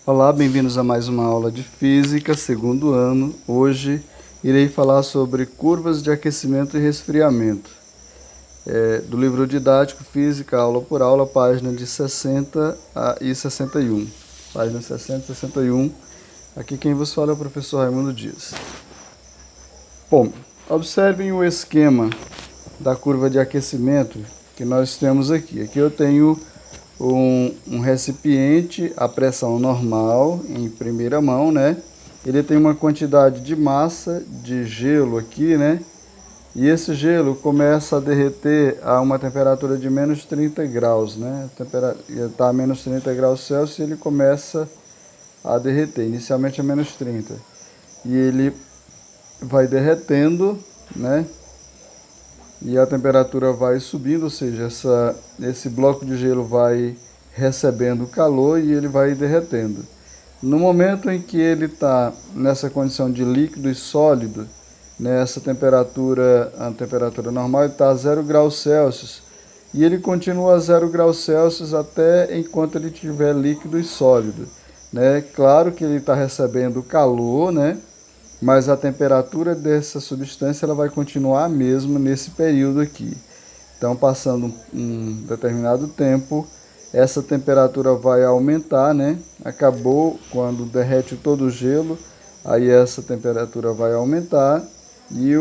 Olá, bem-vindos a mais uma aula de Física, segundo ano. Hoje irei falar sobre curvas de aquecimento e resfriamento. Do livro didático Física, aula por aula, página de 60 e 61. Página 60 e 61. Aqui quem vos fala é o professor Raimundo Dias. Bom, observem o esquema da curva de aquecimento que nós temos aqui. Aqui eu tenho um recipiente a pressão normal em primeira mão, né? Ele tem uma quantidade de massa de gelo aqui, né? E esse gelo começa a derreter a uma temperatura de menos 30 graus, né? Está a menos 30 graus Celsius e ele começa a derreter, inicialmente a menos 30. E ele vai derretendo, né? E a temperatura vai subindo, ou seja, esse bloco de gelo vai recebendo calor e ele vai derretendo. No momento em que ele está nessa condição de líquido e sólido, nessa temperatura, a temperatura normal está a 0 graus Celsius, e ele continua a 0 graus Celsius até enquanto ele estiver líquido e sólido, né? Claro que ele está recebendo calor, né? Mas a temperatura dessa substância ela vai continuar a mesma nesse período aqui. Então, passando um determinado tempo, essa temperatura vai aumentar, né? Acabou quando derrete todo o gelo, aí essa temperatura vai aumentar e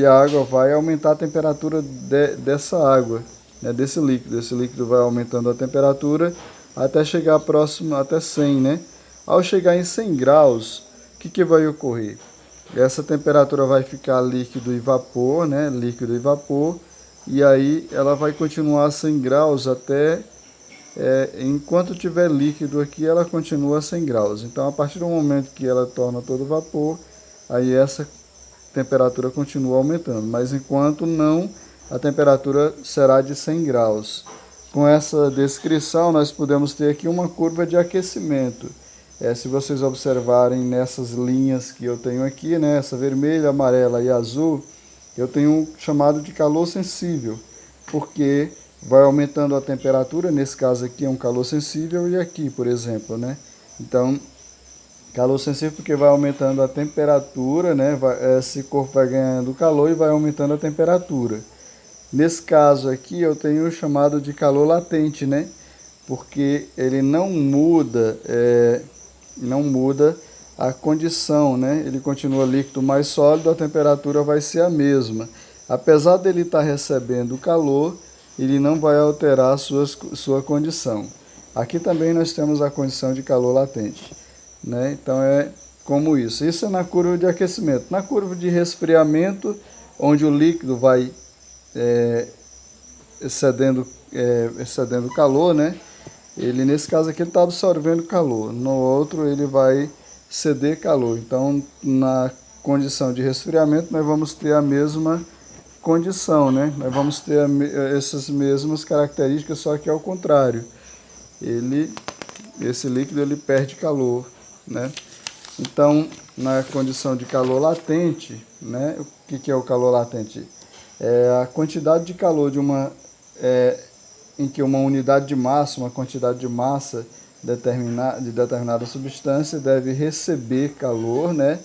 a água vai aumentar a temperatura dessa água, né? Desse líquido. Esse líquido vai aumentando a temperatura até chegar próximo, até 100, né? Ao chegar em 100 graus, o que vai ocorrer? Essa temperatura vai ficar líquido e vapor, né? Líquido e vapor, e aí ela vai continuar a 100 graus até, enquanto tiver líquido aqui, ela continua a 100 graus. Então, a partir do momento que ela torna todo vapor, aí essa temperatura continua aumentando, mas enquanto não, a temperatura será de 100 graus. Com essa descrição, nós podemos ter aqui uma curva de aquecimento. Se vocês observarem nessas linhas que eu tenho aqui, né, essa vermelha, amarela e azul, eu tenho um chamado de calor sensível, porque vai aumentando a temperatura, nesse caso aqui é um calor sensível, e aqui, por exemplo, né? Então, calor sensível porque vai aumentando a temperatura, né? Esse corpo vai ganhando calor e vai aumentando a temperatura. Nesse caso aqui eu tenho o chamado de calor latente, né? Porque ele não muda a condição, né? Ele continua líquido mais sólido, a temperatura vai ser a mesma. Apesar dele estar recebendo calor, ele não vai alterar a sua condição. Aqui também nós temos a condição de calor latente, né? Então é como isso. Isso é na curva de aquecimento. Na curva de resfriamento, onde o líquido vai excedendo calor, né? Ele, nesse caso aqui, ele está absorvendo calor. No outro, ele vai ceder calor. Então, na condição de resfriamento, nós vamos ter a mesma condição, né? Nós vamos ter essas mesmas características, só que ao contrário. Esse líquido, ele perde calor, né? Então, na condição de calor latente, né? O que é o calor latente? É a quantidade de calor em que uma unidade de massa, uma quantidade de massa de determinada substância deve receber calor, né,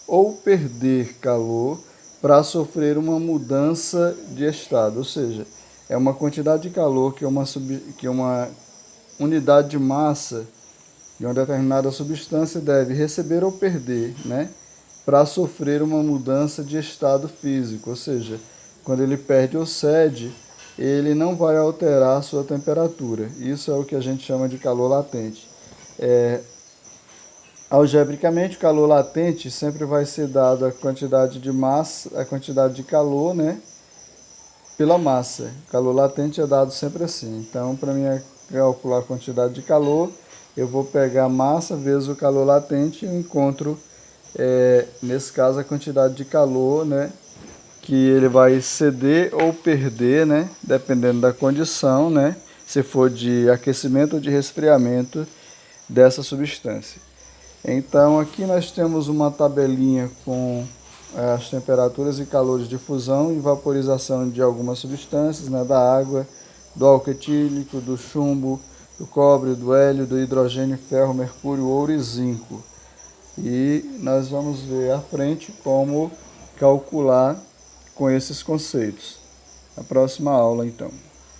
ou perder calor para sofrer uma mudança de estado. Ou seja, é uma quantidade de calor que uma unidade de massa de uma determinada substância deve receber ou perder, né, para sofrer uma mudança de estado físico. Ou seja, quando ele perde ou cede, ele não vai alterar a sua temperatura. Isso é o que a gente chama de calor latente. Algebricamente, o calor latente sempre vai ser dado a quantidade de massa, a quantidade de calor, né, pela massa. O calor latente é dado sempre assim. Então, para mim calcular a quantidade de calor, eu vou pegar a massa vezes o calor latente e encontro, nesse caso, a quantidade de calor, né, que ele vai ceder ou perder, né, dependendo da condição, né, se for de aquecimento ou de resfriamento dessa substância. Então, aqui nós temos uma tabelinha com as temperaturas e calores de fusão e vaporização de algumas substâncias, né, da água, do álcool etílico, do chumbo, do cobre, do hélio, do hidrogênio, ferro, mercúrio, ouro e zinco. E nós vamos ver à frente como calcular com esses conceitos. Na próxima aula, então.